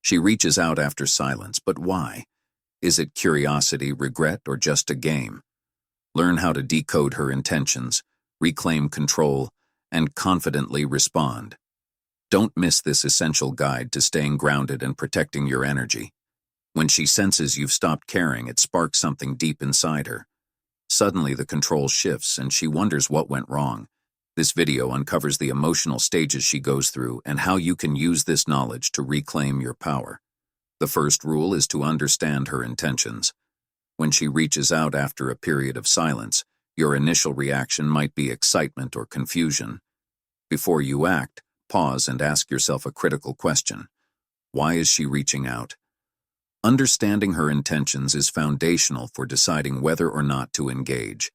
She reaches out after silence, but why? Is it curiosity, regret, or just a game? Learn how to decode her intentions, reclaim control, and confidently respond. Don't miss this essential guide to staying grounded and protecting your energy. When she senses you've stopped caring, it sparks something deep inside her. Suddenly, the control shifts and she wonders what went wrong. This video uncovers the emotional stages she goes through and how you can use this knowledge to reclaim your power. The first rule is to understand her intentions. When she reaches out after a period of silence, your initial reaction might be excitement or confusion. Before you act, pause and ask yourself a critical question. Why is she reaching out? Understanding her intentions is foundational for deciding whether or not to engage.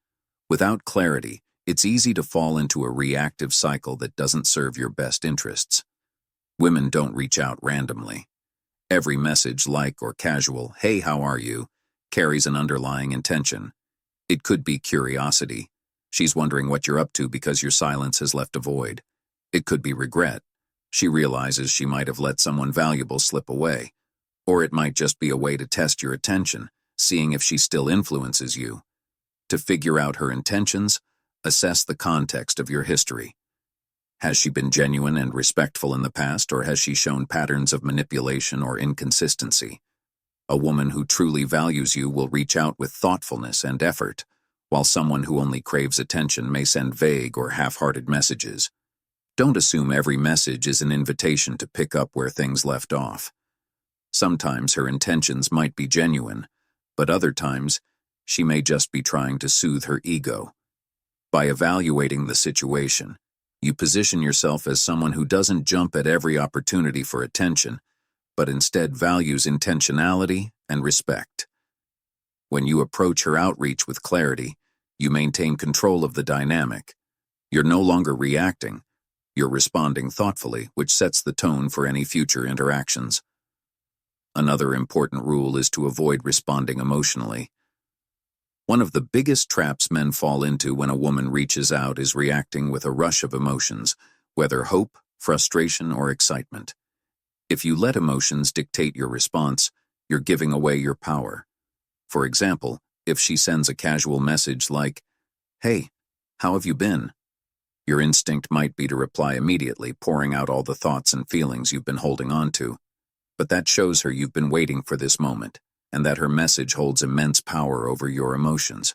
Without clarity, it's easy to fall into a reactive cycle that doesn't serve your best interests. Women don't reach out randomly. Every message, like or casual, "Hey, how are you?" carries an underlying intention. It could be curiosity. She's wondering what you're up to because your silence has left a void. It could be regret. She realizes she might have let someone valuable slip away. Or it might just be a way to test your attention, seeing if she still influences you. To figure out her intentions, assess the context of your history. Has she been genuine and respectful in the past, or has she shown patterns of manipulation or inconsistency? A woman who truly values you will reach out with thoughtfulness and effort, while someone who only craves attention may send vague or half-hearted messages. Don't assume every message is an invitation to pick up where things left off. Sometimes her intentions might be genuine, but other times she may just be trying to soothe her ego. By evaluating the situation, you position yourself as someone who doesn't jump at every opportunity for attention, but instead values intentionality and respect. When you approach her outreach with clarity, you maintain control of the dynamic. You're no longer reacting, you're responding thoughtfully, which sets the tone for any future interactions. Another important rule is to avoid responding emotionally. One of the biggest traps men fall into when a woman reaches out is reacting with a rush of emotions, whether hope, frustration, or excitement. If you let emotions dictate your response, you're giving away your power. For example, if she sends a casual message like, "Hey, how have you been?" your instinct might be to reply immediately, pouring out all the thoughts and feelings you've been holding on to. But that shows her you've been waiting for this moment, and that her message holds immense power over your emotions.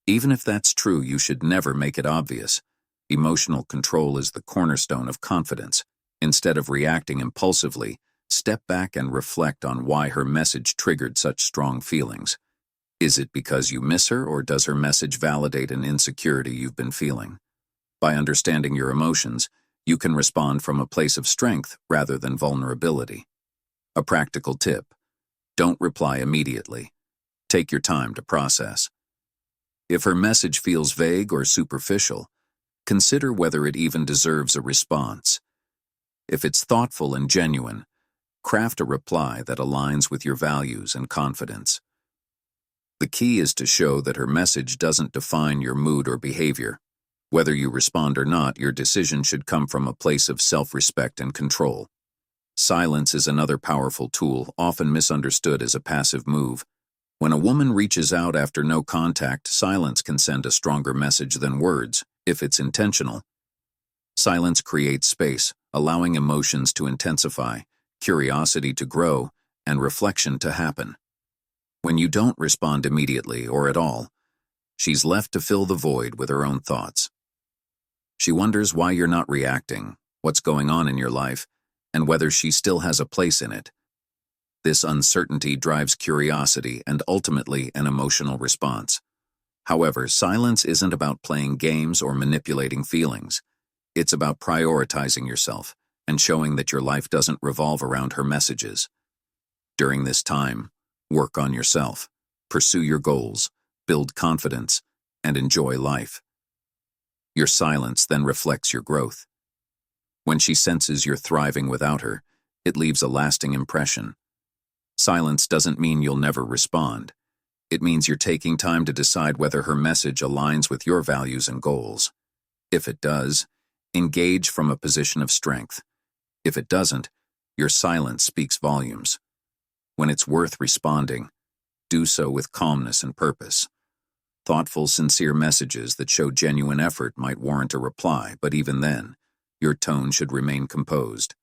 Even if that's true, you should never make it obvious. Emotional control is the cornerstone of confidence. Instead of reacting impulsively, step back and reflect on why her message triggered such strong feelings. Is it because you miss her, or does her message validate an insecurity you've been feeling? By understanding your emotions, you can respond from a place of strength rather than vulnerability. A practical tip: don't reply immediately. Take your time to process. If her message feels vague or superficial, consider whether it even deserves a response. If it's thoughtful and genuine, craft a reply that aligns with your values and confidence. The key is to show that her message doesn't define your mood or behavior. Whether you respond or not, your decision should come from a place of self-respect and control. Silence is another powerful tool, often misunderstood as a passive move. When a woman reaches out after no contact, silence can send a stronger message than words, if it's intentional. Silence creates space, allowing emotions to intensify, curiosity to grow, and reflection to happen. When you don't respond immediately or at all, she's left to fill the void with her own thoughts. She wonders why you're not reacting, what's going on in your life, and whether she still has a place in it. This uncertainty drives curiosity and ultimately an emotional response. However, silence isn't about playing games or manipulating feelings. It's about prioritizing yourself and showing that your life doesn't revolve around her messages. During this time, work on yourself, pursue your goals, build confidence, and enjoy life. Your silence then reflects your growth. When she senses you're thriving without her, it leaves a lasting impression. Silence doesn't mean you'll never respond. It means you're taking time to decide whether her message aligns with your values and goals. If it does, engage from a position of strength. If it doesn't, Your silence speaks volumes. When it's worth responding, do so with calmness and purpose. Thoughtful, sincere messages that show genuine effort might warrant a reply, but even then, your tone should remain composed.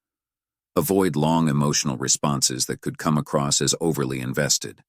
Avoid long emotional responses that could come across as overly invested.